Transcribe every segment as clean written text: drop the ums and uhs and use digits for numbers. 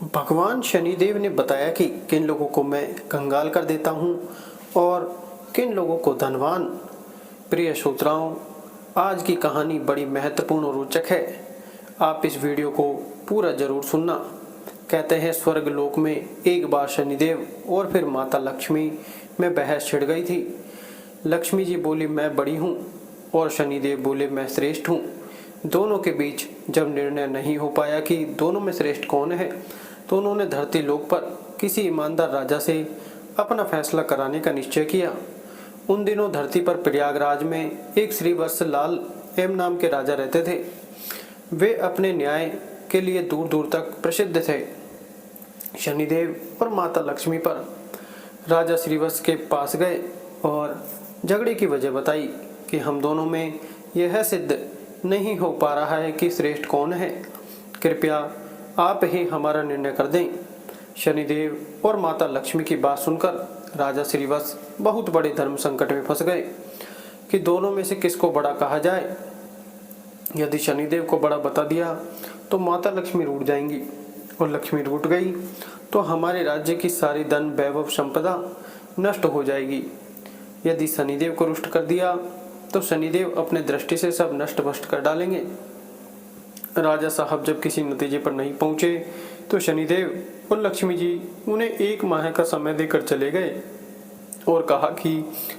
भगवान शनिदेव ने बताया कि किन लोगों को मैं कंगाल कर देता हूँ और किन लोगों को धनवान। प्रिय श्रोताओं, आज की कहानी बड़ी महत्वपूर्ण और रोचक है। आप इस वीडियो को पूरा जरूर सुनना। कहते हैं स्वर्ग लोक में एक बार शनिदेव और फिर माता लक्ष्मी में बहस छिड़ गई थी। लक्ष्मी जी बोली मैं बड़ी हूँ और शनिदेव बोले मैं श्रेष्ठ हूँ। दोनों के बीच जब निर्णय नहीं हो पाया कि दोनों में श्रेष्ठ कौन है, तो उन्होंने धरती लोक पर किसी ईमानदार राजा से अपना फैसला कराने का निश्चय किया। उन दिनों धरती पर प्रयागराज में एक श्री वत्सलाल एम नाम के राजा रहते थे। वे अपने न्याय के लिए दूर दूर तक प्रसिद्ध थे। शनिदेव और माता लक्ष्मी पर राजा श्रीवत्स के पास गए और झगड़े की वजह बताई कि हम दोनों में यह सिद्ध नहीं हो पा रहा है कि श्रेष्ठ कौन है। कृपया आप ही हमारा निर्णय कर दें। शनिदेव और माता लक्ष्मी की बात सुनकर राजा श्रीवत्स बहुत बड़े धर्म संकट में फंस गए कि दोनों में से किसको बड़ा कहा जाए। यदि शनिदेव को बड़ा बता दिया तो माता लक्ष्मी रूठ जाएंगी और लक्ष्मी रूठ गई तो हमारे राज्य की सारी धन वैभव संपदा नष्ट हो जाएगी। यदि शनिदेव को रुष्ट कर दिया तो शनिदेव अपने दृष्टि से सब नष्ट भ्रष्ट कर डालेंगे। राजा साहब जब किसी नतीजे पर नहीं पहुंचे तो शनिदेव और लक्ष्मी जी उन्हें 1 माह का समय देकर चले गए और कहा कि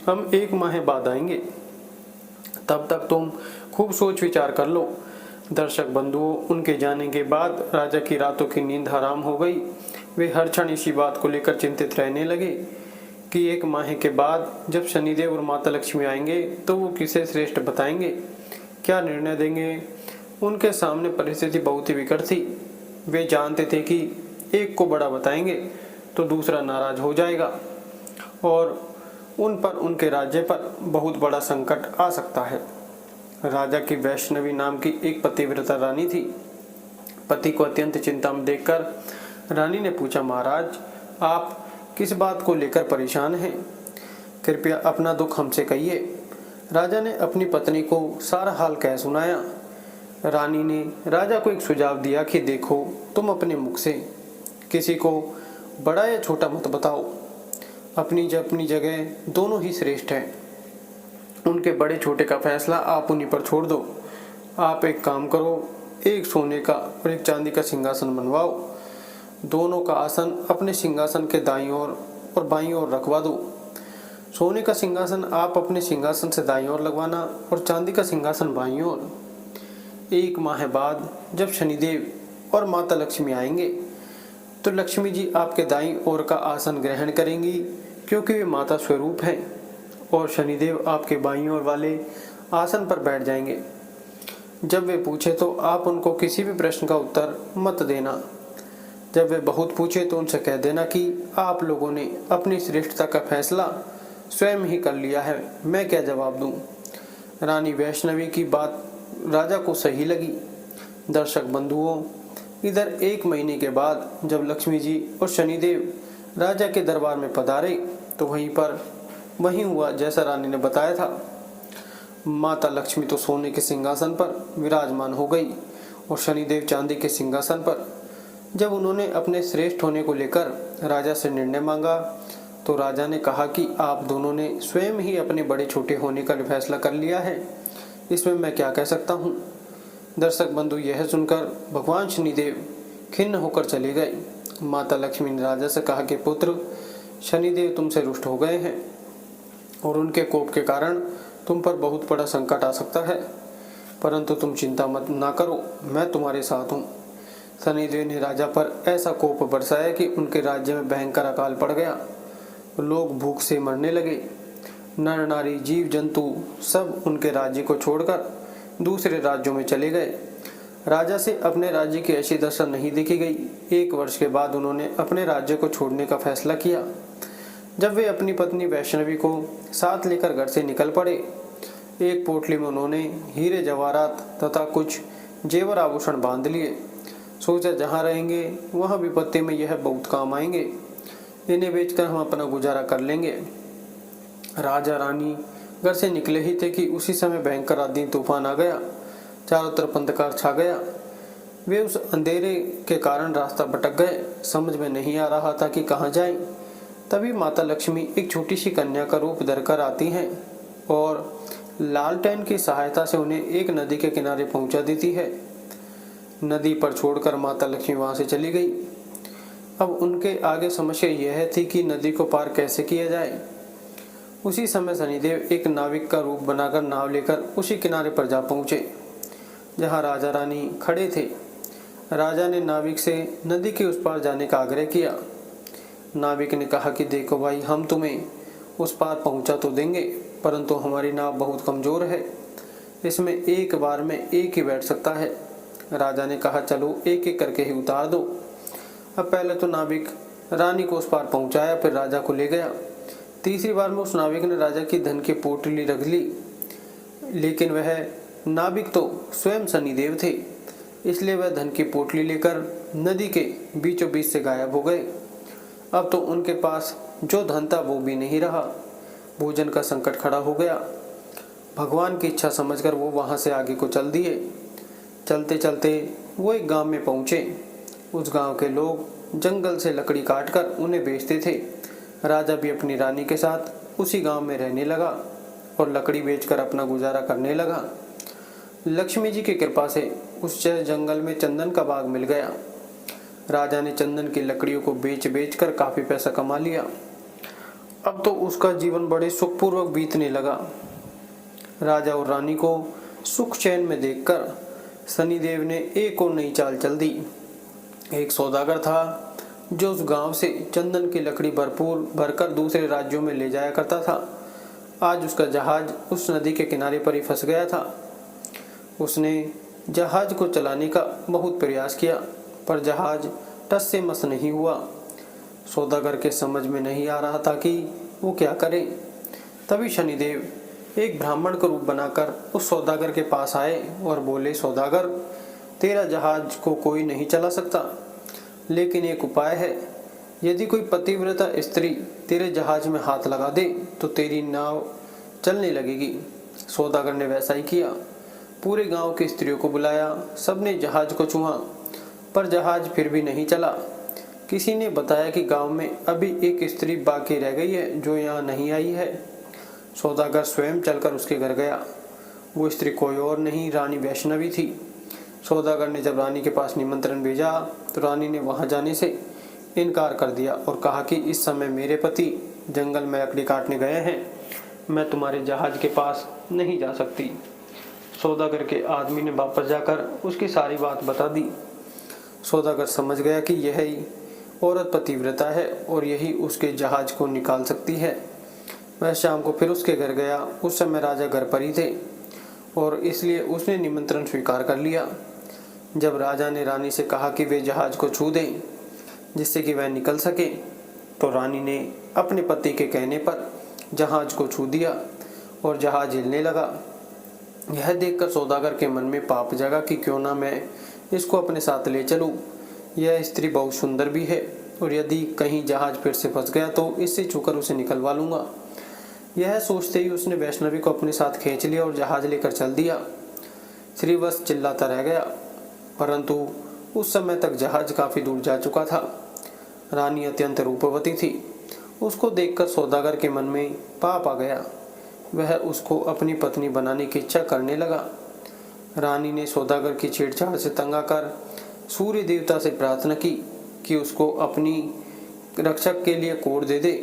हम 1 माह बाद आएंगे, तब तक तुम खूब सोच विचार कर लो। दर्शक बंधुओं, उनके जाने के बाद राजा की रातों की नींद हराम हो गई। वे हर क्षण इसी बात को लेकर चिंतित रहने लगे कि 1 माह के बाद जब शनिदेव और माता लक्ष्मी आएंगे तो वो किसे श्रेष्ठ बताएंगे, क्या निर्णय देंगे। उनके सामने परिस्थिति बहुत ही विकट थी। वे जानते थे कि एक को बड़ा बताएंगे तो दूसरा नाराज हो जाएगा और उन पर, उनके राज्य पर बहुत बड़ा संकट आ सकता है। राजा की वैष्णवी नाम की एक पतिव्रता रानी थी। पति को अत्यंत चिंता में देखकर रानी ने पूछा, महाराज आप किस बात को लेकर परेशान हैं? कृपया अपना दुख हमसे कहिए। राजा ने अपनी पत्नी को सारा हाल कह सुनाया। रानी ने राजा को एक सुझाव दिया कि देखो, तुम अपने मुख से किसी को बड़ा या छोटा मत बताओ। अपनी जगह दोनों ही श्रेष्ठ हैं। उनके बड़े छोटे का फैसला आप उन्हीं पर छोड़ दो। आप एक काम करो, एक सोने का और एक चांदी का सिंहासन बनवाओ। दोनों का आसन अपने सिंहासन के दाईं ओर और बाईं ओर रखवा दो। सोने का सिंहासन आप अपने सिंहासन से दाईं ओर लगवाना और चांदी का सिंहासन बाईं ओर। 1 माह बाद जब शनिदेव और माता लक्ष्मी आएंगे तो लक्ष्मी जी आपके दाईं ओर का आसन ग्रहण करेंगी, क्योंकि वे माता स्वरूप हैं, और शनिदेव आपके बाईं ओर वाले आसन पर बैठ जाएंगे। जब वे पूछे तो आप उनको किसी भी प्रश्न का उत्तर मत देना। जब वे बहुत पूछे तो उनसे कह देना कि आप लोगों ने अपनी श्रेष्ठता का फैसला स्वयं ही कर लिया है, मैं क्या जवाब दूं। रानी वैष्णवी की बात राजा को सही लगी। दर्शक बंधुओं, इधर 1 महीने के बाद जब लक्ष्मी जी और शनिदेव राजा के दरबार में पधारे तो वहीं हुआ जैसा रानी ने बताया था। माता लक्ष्मी तो सोने के सिंहासन पर विराजमान हो गई और शनिदेव चांदी के सिंहासन पर। जब उन्होंने अपने श्रेष्ठ होने को लेकर राजा से निर्णय मांगा तो राजा ने कहा कि आप दोनों ने स्वयं ही अपने बड़े छोटे होने का फैसला कर लिया है, इसमें मैं क्या कह सकता हूँ। दर्शक बंधु, यह सुनकर भगवान शनिदेव खिन्न होकर चले गए। माता लक्ष्मी ने राजा से कहा कि पुत्र, शनिदेव तुमसे रुष्ट हो गए हैं और उनके कोप के कारण तुम पर बहुत बड़ा संकट आ सकता है, परंतु तुम चिंता मत ना करो, मैं तुम्हारे साथ हूँ। शनिदेव ने राजा पर ऐसा कोप बरसाया कि उनके राज्य में भयंकर अकाल पड़ गया। लोग भूख से मरने लगे। नर नारी जीव जंतु सब उनके राज्य को छोड़कर दूसरे राज्यों में चले गए। राजा से अपने राज्य की ऐसी दशा नहीं देखी गई। 1 वर्ष के बाद उन्होंने अपने राज्य को छोड़ने का फैसला किया। जब वे अपनी पत्नी वैष्णवी को साथ लेकर घर से निकल पड़े, एक पोटली में उन्होंने हीरे जवाहरात तथा कुछ जेवर आभूषण बांध लिए। सोचा जहाँ रहेंगे वहाँ विपत्ति में यह बहुत काम आएंगे, इन्हें बेचकर हम अपना गुजारा कर लेंगे। राजा रानी घर से निकले ही थे कि उसी समय भयंकर आंधी तूफान आ गया। चारों तरफ अंधकार छा गया। वे उस अंधेरे के कारण रास्ता भटक गए। समझ में नहीं आ रहा था कि कहाँ जाएं। तभी माता लक्ष्मी एक छोटी सी कन्या का रूप धरकर आती हैं और लालटेन की सहायता से उन्हें एक नदी के किनारे पहुंचा देती है। नदी पर छोड़कर माता लक्ष्मी वहां से चली गई। अब उनके आगे समस्या यह थी कि नदी को पार कैसे किया जाए। उसी समय शनिदेव एक नाविक का रूप बनाकर नाव लेकर उसी किनारे पर जा पहुंचे जहां राजा रानी खड़े थे। राजा ने नाविक से नदी के उस पार जाने का आग्रह किया। नाविक ने कहा कि देखो भाई, हम तुम्हें उस पार पहुंचा तो देंगे, परंतु हमारी नाव बहुत कमजोर है, इसमें एक बार में एक ही बैठ सकता है। राजा ने कहा चलो एक एक करके ही उतार दो। अब पहले तो नाविक रानी को उस पार पहुंचाया, फिर राजा को ले गया। तीसरी बार में उस नाविक ने राजा की धन की पोटली रख ली, लेकिन वह नाविक तो स्वयं शनिदेव थे, इसलिए वह धन की पोटली लेकर नदी के बीचों बीच से गायब हो गए। अब तो उनके पास जो धन था वो भी नहीं रहा। भोजन का संकट खड़ा हो गया। भगवान की इच्छा समझकर वो वहां से आगे को चल दिए। चलते चलते वो एक गांव में पहुंचे। उस गांव के लोग जंगल से लकड़ी काटकर उन्हें बेचते थे। राजा भी अपनी रानी के साथ उसी गांव में रहने लगा और लकड़ी बेचकर अपना गुजारा करने लगा। लक्ष्मी जी की कृपा से उस जंगल में चंदन का बाग मिल गया। राजा ने चंदन की लकड़ियों को बेच बेच कर काफी पैसा कमा लिया। अब तो उसका जीवन बड़े सुखपूर्वक बीतने लगा। राजा और रानी को सुख चैन में देखकर शनिदेव ने एक और नई चाल चल दी। एक सौदागर था जो उस गांव से चंदन की लकड़ी भरपूर भरकर दूसरे राज्यों में ले जाया करता था। आज उसका जहाज उस नदी के किनारे पर ही फंस गया था। उसने जहाज को चलाने का बहुत प्रयास किया, पर जहाज टस से मस नहीं हुआ। सौदागर के समझ में नहीं आ रहा था कि वो क्या करे। तभी शनिदेव एक ब्राह्मण का रूप बनाकर उस सौदागर के पास आए और बोले, सौदागर, तेरा जहाज को कोई नहीं चला सकता, लेकिन एक उपाय है। यदि कोई पतिव्रता स्त्री तेरे जहाज में हाथ लगा दे तो तेरी नाव चलने लगेगी। सौदागर ने वैसा ही किया। पूरे गांव की स्त्रियों को बुलाया, सबने जहाज को छुआ, पर जहाज फिर भी नहीं चला। किसी ने बताया कि गांव में अभी एक स्त्री बाकी रह गई है जो यहाँ नहीं आई है। सौदागर स्वयं चलकर उसके घर गया। वो स्त्री कोई और नहीं, रानी वैष्णवी थी। सौदागर ने जब रानी के पास निमंत्रण भेजा तो रानी ने वहां जाने से इनकार कर दिया और कहा कि इस समय मेरे पति जंगल में लकड़ी काटने गए हैं, मैं तुम्हारे जहाज के पास नहीं जा सकती। सौदागर के आदमी ने वापस जाकर उसकी सारी बात बता दी। सौदागर समझ गया कि यही औरत पतिव्रता है और यही उसके जहाज को निकाल सकती है। वह शाम को फिर उसके घर गया। उस समय राजा घर पर ही थे और इसलिए उसने निमंत्रण स्वीकार कर लिया। जब राजा ने रानी से कहा कि वे जहाज को छू दें जिससे कि वह निकल सके, तो रानी ने अपने पति के कहने पर जहाज को छू दिया और जहाज हिलने लगा। यह देखकर सौदागर के मन में पाप जगा कि क्यों ना मैं इसको अपने साथ ले चलूं। यह स्त्री बहुत सुंदर भी है और यदि कहीं जहाज फिर से फंस गया तो इससे छूकर उसे निकलवा लूंगा। यह सोचते ही उसने वैष्णवी को अपने साथ खींच लिया और जहाज लेकर चल दिया। श्रीवत्स चिल्लाता रह गया, परंतु उस समय तक जहाज काफी दूर जा चुका था। रानी अत्यंत रूपवती थी। उसको देखकर सौदागर के मन में पाप आ गया। वह उसको अपनी पत्नी बनाने की इच्छा करने लगा। रानी ने सौदागर की छेड़छाड़ से तंग आकर सूर्य देवता से प्रार्थना की कि उसको अपनी रक्षक के लिए कोड़ दे दे।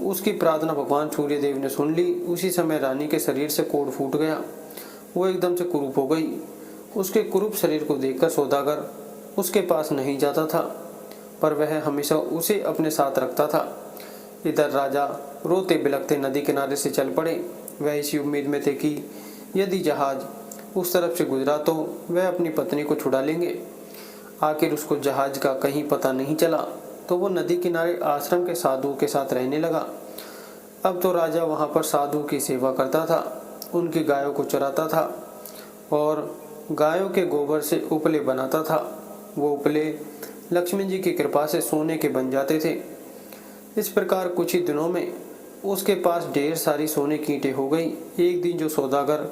उसकी प्रार्थना भगवान सूर्य देव ने सुन ली। उसी समय रानी के शरीर से कोड़ फूट गया। वो एकदम से कुरूप हो गई। उसके कुरूप शरीर को देखकर सौदागर उसके पास नहीं जाता था, पर वह हमेशा उसे अपने साथ रखता था। इधर राजा रोते बिलखते नदी किनारे से चल पड़े। वह इसी उम्मीद में थे कि यदि जहाज उस तरफ से गुजरा तो वह अपनी पत्नी को छुड़ा लेंगे। आखिर उसको जहाज का कहीं पता नहीं चला तो वो नदी किनारे आश्रम के साधुओं के साथ रहने लगा। अब तो राजा वहाँ पर साधु की सेवा करता था, उनकी गायों को चराता था और गायों के गोबर से उपले बनाता था। वो उपले लक्ष्मी जी की कृपा से सोने के बन जाते थे। इस प्रकार कुछ ही दिनों में उसके पास ढेर सारी सोने की ईंटें हो गई। एक दिन जो सौदागर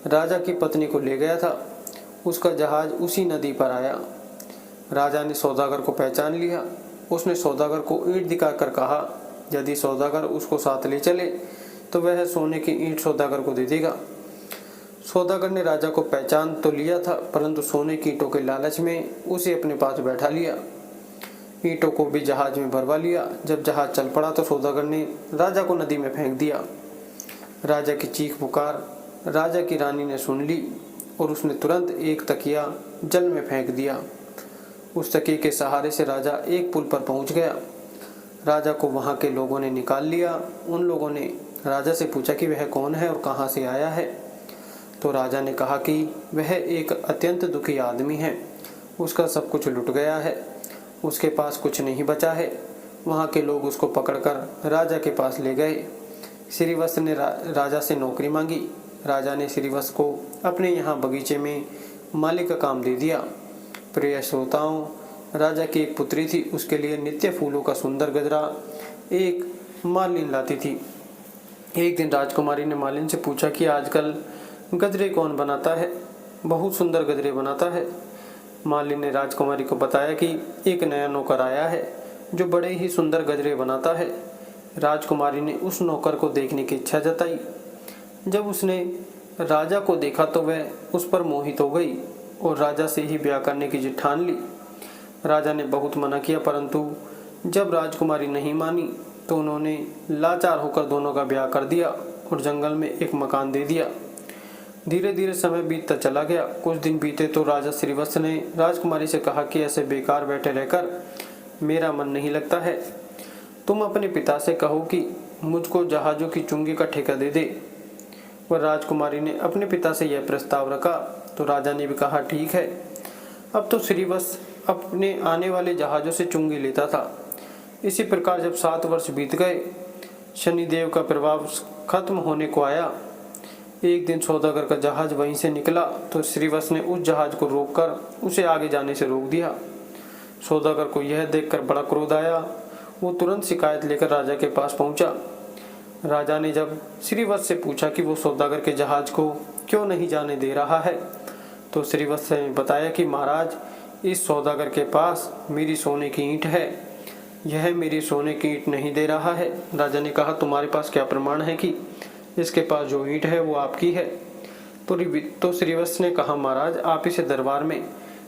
राजा की पत्नी को ले गया था, उसका जहाज उसी नदी पर आया। राजा ने सौदागर को पहचान लिया। उसने सौदागर को ईंट दिखाकर कहा, यदि सौदागर उसको साथ ले चले तो वह सोने की ईंट सौदागर को दे देगा। सौदागर ने राजा को पहचान तो लिया था, परंतु सोने की ईंटों के लालच में उसे अपने पास बैठा लिया। ईंटों को भी जहाज में भरवा लिया। जब जहाज चल पड़ा तो सौदागर ने राजा को नदी में फेंक दिया। राजा की चीख पुकार राजा की रानी ने सुन ली और उसने तुरंत एक तकिया जल में फेंक दिया। उस तकिए के सहारे से राजा एक पुल पर पहुंच गया। राजा को वहां के लोगों ने निकाल लिया। उन लोगों ने राजा से पूछा कि वह कौन है और कहां से आया है। तो राजा ने कहा कि वह एक अत्यंत दुखी आदमी है, उसका सब कुछ लुट गया है, उसके पास कुछ नहीं बचा है। वहाँ के लोग उसको पकड़कर राजा के पास ले गए। श्रीवत्स ने राजा से नौकरी मांगी। राजा ने श्रीवत्स को अपने यहाँ बगीचे में माली का काम दे दिया। प्रिय श्रोताओं, राजा की एक पुत्री थी। उसके लिए नित्य फूलों का सुंदर गजरा एक मालिन लाती थी। एक दिन राजकुमारी ने मालिन से पूछा कि आजकल गजरे कौन बनाता है? बहुत सुंदर गजरे बनाता है। मालिन ने राजकुमारी को बताया कि एक नया नौकर आया है जो बड़े ही सुंदर गजरे बनाता है। राजकुमारी ने उस नौकर को देखने की इच्छा जताई। जब उसने राजा को देखा तो वह उस पर मोहित हो गई और राजा से ही ब्याह करने की जिद ठान ली। राजा ने बहुत मना किया, परंतु जब राजकुमारी नहीं मानी तो उन्होंने लाचार होकर दोनों का ब्याह कर दिया और जंगल में एक मकान दे दिया। धीरे धीरे समय बीतता चला गया। कुछ दिन बीते तो राजा श्रीवत्स ने राजकुमारी से कहा कि ऐसे बेकार बैठे रहकर मेरा मन नहीं लगता है। तुम अपने पिता से कहो कि मुझको जहाजों की चुंगी का ठेका दे दे। वह राजकुमारी ने अपने पिता से यह प्रस्ताव रखा तो राजा ने भी कहा, ठीक है। अब तो श्रीवत्स अपने आने वाले जहाजों से चुंगी लेता था। इसी प्रकार जब 7 वर्ष बीत गए, शनिदेव का प्रभाव खत्म होने को आया। एक दिन सौदागर का जहाज वहीं से निकला तो श्रीवत्स ने उस जहाज को रोककर उसे आगे जाने से रोक दिया। सौदागर को यह देखकर बड़ा क्रोध आया। वो तुरंत शिकायत लेकर राजा के पास पहुंचा। राजा ने जब श्रीवत्स से पूछा कि वो सौदागर के जहाज को क्यों नहीं जाने दे रहा है, तो श्रीवत्स ने बताया कि महाराज, इस सौदागर के पास मेरी सोने की ईंट है, यह मेरी सोने की ईंट नहीं दे रहा है। राजा ने कहा, तुम्हारे पास क्या प्रमाण है कि इसके पास जो ईंट है वो आपकी है? तो श्रीवत्स ने कहा, महाराज, आप इसे दरबार में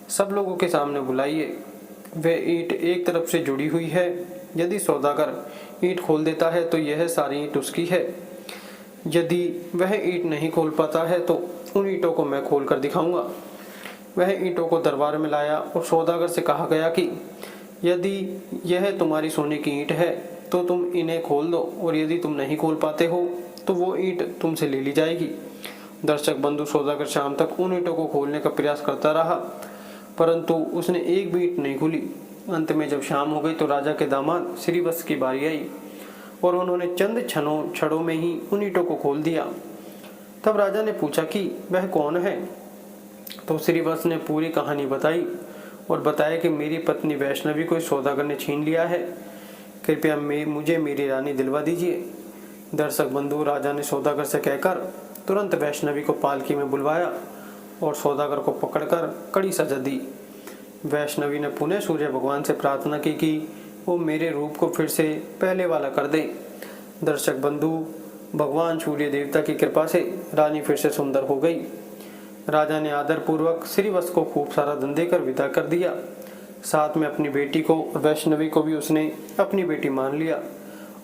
सब लोगों के सामने बुलाइए। वह ईंट एक तरफ से जुड़ी हुई है। यदि सौदागर ईंट खोल देता है तो यह सारी ईंट उसकी है। यदि वह ईंट नहीं खोल पाता है तो उन ईंटों को मैं खोल कर दिखाऊंगा। वह ईंटों को दरबार में लाया और सौदागर से कहा गया कि यदि यह तुम्हारी सोने की ईंट है तो तुम इन्हें खोल दो, और यदि तुम नहीं खोल पाते हो तो वो ईंट तुमसे ले ली जाएगी। दर्शक बंधु, सौदागर शाम तक उन ईंटों को खोलने का प्रयास करता रहा, परंतु उसने एक भी ईंट नहीं खुली। अंत में जब शाम हो गई तो राजा के दामाद श्रीवत्स की बारी आई और उन्होंने चंद क्षणों में ही उन ईंटों को खोल दिया। तब राजा ने पूछा कि वह कौन है? तो श्रीवत्स ने पूरी कहानी बताई और बताया कि मेरी पत्नी वैष्णवी को इस सौदागर ने छीन लिया है। कृपया मुझे मेरी रानी दिलवा दीजिए। दर्शक बंधु, राजा ने सौदागर से कहकर तुरंत वैष्णवी को पालकी में बुलवाया और सौदागर को पकड़कर कड़ी सजा दी। वैष्णवी ने पुनः सूर्य भगवान से प्रार्थना की कि वो मेरे रूप को फिर से पहले वाला कर दे। दर्शक बंधु, भगवान सूर्य देवता की कृपा से रानी फिर से सुंदर हो गई। राजा ने आदरपूर्वक श्रीवत्स को खूब सारा धन देकर विदा कर दिया। साथ में अपनी बेटी को और वैष्णवी को भी उसने अपनी बेटी मान लिया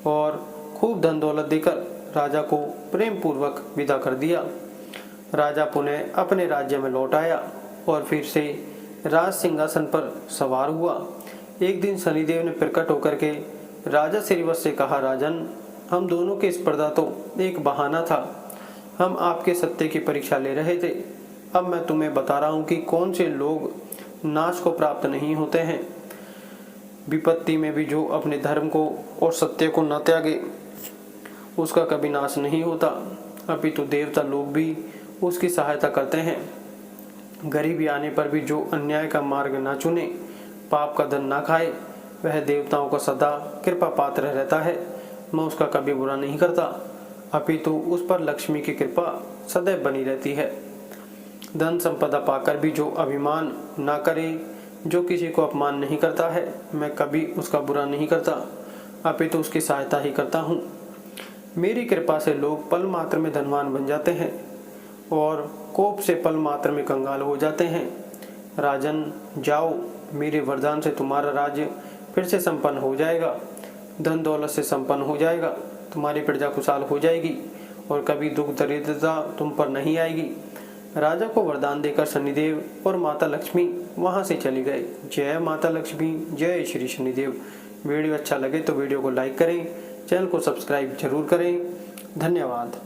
और खूब धन दौलत देकर राजा को प्रेम पूर्वक विदा कर दिया। राजा पुनः अपने राज्य में लौट आया और फिर से राज सिंहासन पर सवार हुआ। एक दिन शनिदेव ने प्रकट होकर के राजा श्रीवत्स से कहा, राजन, हम दोनों की स्पर्धा तो एक बहाना था। हम आपके सत्य की परीक्षा ले रहे थे। अब मैं तुम्हें बता रहा हूँ कि कौन से लोग नाश को प्राप्त नहीं होते हैं। विपत्ति में भी जो अपने धर्म को और सत्य को न त्यागे, उसका कभी नाश नहीं होता, अपितु देवता लोग भी उसकी सहायता करते हैं। गरीबी आने पर भी जो अन्याय का मार्ग ना चुने, पाप का धन ना खाए, वह देवताओं का सदा कृपा पात्र रहता है। मैं उसका कभी बुरा नहीं करता, अपितु उस पर लक्ष्मी की कृपा सदैव बनी रहती है। धन संपदा पाकर भी जो अभिमान ना करे, जो किसी को अपमान नहीं करता है, मैं कभी उसका बुरा नहीं करता, अपितु उसकी सहायता ही करता हूँ। मेरी कृपा से लोग पल मात्र में धनवान बन जाते हैं और कोप से पल मात्र में कंगाल हो जाते हैं। राजन, जाओ, मेरे वरदान से तुम्हारा राज्य फिर से संपन्न हो जाएगा, धन दौलत से संपन्न हो जाएगा, तुम्हारी प्रजा खुशहाल हो जाएगी और कभी दुख दरिद्रता तुम पर नहीं आएगी। राजा को वरदान देकर शनिदेव और माता लक्ष्मी वहां से चली गए। जय माता लक्ष्मी, जय श्री शनिदेव। वीडियो अच्छा लगे तो वीडियो को लाइक करें, चैनल को सब्सक्राइब जरूर करें। धन्यवाद।